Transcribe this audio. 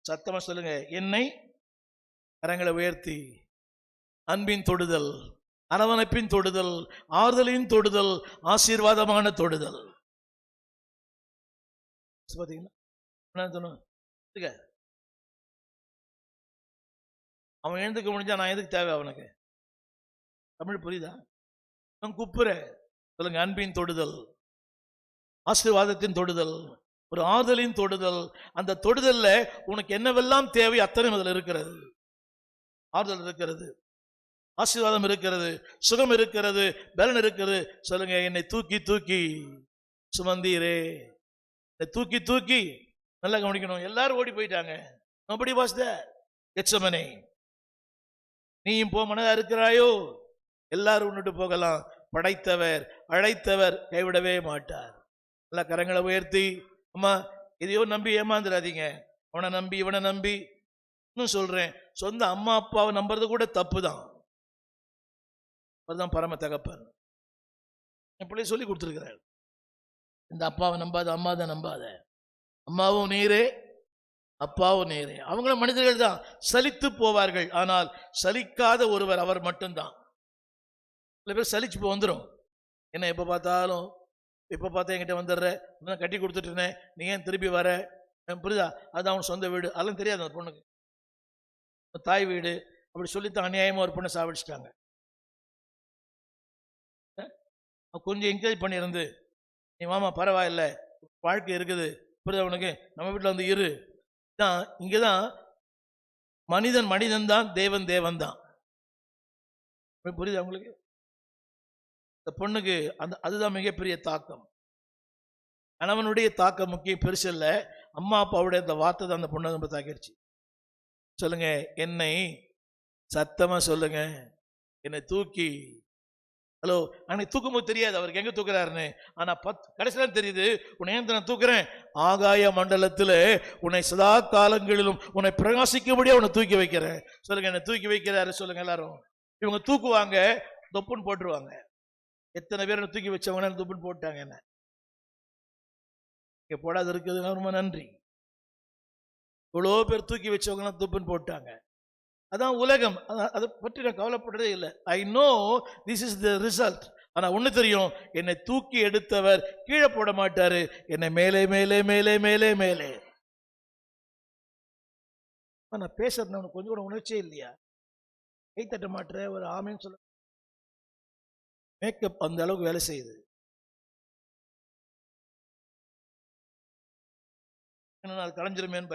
சத்தமா சொல்லுங்க. என்னை கரங்களை உயர்த்தி அன்பின் தொடுதல், அரவணைப்பின் தொடுதல், ஆறுதலின் தொடுதல், ஆசீர்வாதமான தொடுதல். அவன் எழுந்துக்க முடிஞ்சா நான் எதுக்கு தேவை அவனுக்கு? தமிழ் புரியுதா? கூப்பிடுற சொல்லுங்க. அன்பின் தொடுதல், ஆசீர்வாதத்தின் தொடுதல், ஒரு ஆறுதலின் தொடுதல். அந்த தொடுதல்ல உனக்கு என்னவெல்லாம் தேவை அத்தனை அதில் இருக்கிறது. ஆறுதல் இருக்கிறது, ஆசீர்வாதம் இருக்கிறது, சுகம் இருக்கிறது, பலன் இருக்கிறது. சொல்லுங்க. என்னை தூக்கி தூக்கி சுமந்தீரே. தூக்கி தூக்கி. நல்லா கவனிக்கணும். எல்லாரும் ஓடி போயிட்டாங்க. nobody was there. கெத்செமனே, நீயும் போ மனதா இருக்கிறாயோ? எல்லாரும் உன்னிட்டு போகலாம். படைத்தவர் அழைத்தவர் கைவிடவே மாட்டார். நல்லா கரங்களை உயர்த்தி, அம்மா இதையோ நம்பி ஏமாந்துடாதீங்க. அவனை நம்பி இவனை நம்பி. இன்னும் சொல்றேன், சொந்த அம்மா அப்பாவை நம்புறது கூட தப்பு தான். அதுதான் பரம தகப்பன். என் பிள்ளை சொல்லி கொடுத்துருக்கிறார். இந்த அப்பாவை நம்பாத, அம்மாவை நம்பாத. அம்மாவும் நீரே, அப்பாவும் நீரே. அவங்களும் மனிதர்கள் தான், சலித்து போவார்கள். ஆனால் சலிக்காத ஒருவர் அவர் மட்டும்தான். சில பேர் சலிச்சு போ வந்துடும். என்ன எப்போ பார்த்தாலும் இப்போ பார்த்தா என்கிட்ட வந்துடுற, கட்டி கொடுத்துட்டேனே, நீ ஏன் திருப்பி வர? புரியுதா? அது அவன் சொந்த வீடு, அதெல்லாம் தெரியாது அந்த பொண்ணுக்கு. தாய் வீடு அப்படி சொல்லித்தான் அநியாயமா ஒரு பொண்ணை சாப்பிடிச்சிட்டாங்க. கொஞ்சம் என்கரேஜ் பண்ணியிருந்து, நீ மாமா பரவாயில்ல, வாழ்க்கை இருக்குது, புரியுதா உனக்கு, நம்ம வீட்டில் வந்து இரு. தான் இங்கேதான் மனிதன் மனிதன் தான், தேவன் தேவன் தான். புரியுதா உங்களுக்கு? இந்த பொண்ணுக்கு அதுதான் மிகப்பெரிய தாக்கம். கணவனுடைய தாக்கம் முக்கியம், பெருசு இல்லை. அம்மா அப்பாவுடைய அந்த வார்த்தை தான் அந்த பொண்ணை ரொம்ப தாக்கிடுச்சு. சொல்லுங்க. என்னை சத்தமா சொல்லுங்க. என்னை தூக்கி. ஹலோ, அன்னைக்கு தூக்கும்போது தெரியாது அவருக்கு எங்க தூக்குறாருன்னு. ஆனா கடைசியில தெரியுது, உன்னை ஏன் நான் தூக்குறேன்? ஆகாய மண்டலத்துல உன்னை சதா காலங்களிலும் உன்னை பிரகாசிக்கும்படியா உன்னை தூக்கி வைக்கிறேன். சொல்லுங்க. என்னை தூக்கி வைக்கிறாரு. சொல்லுங்க எல்லாரும். இவங்க தூக்குவாங்க, தொப்புன்னு போட்டுருவாங்க. எத்தனை பேர் தூக்கி வச்சவங்க துப்புன்னு போட்டாங்க. என்ன இங்க போடாது இருக்குது, ரொம்ப நன்றி. இவ்வளோ பேர் தூக்கி வச்சவங்க துப்புன்னு போட்டாங்க. அதான் உலகம். அதை பற்றி நான் கவலைப்படுறதே இல்லை. I know this is the result. ஆனா ஒண்ணு தெரியும், என்னை தூக்கி எடுத்தவர் கீழே போட மாட்டாரு. என்னை மேலே மேலே மேலே மேலே மேலே. நான் பேசுறது உனக்கு கொஞ்சம் கூட உணர்ச்சியே இல்லையா? கை தட்ட மாட்டேற, ஒரு ஆமேன்னு சொல்ல. மேக்கப் அந்த அளவுக்கு வேலை செய்யுது. அது கலைஞ்சிருமேன்னு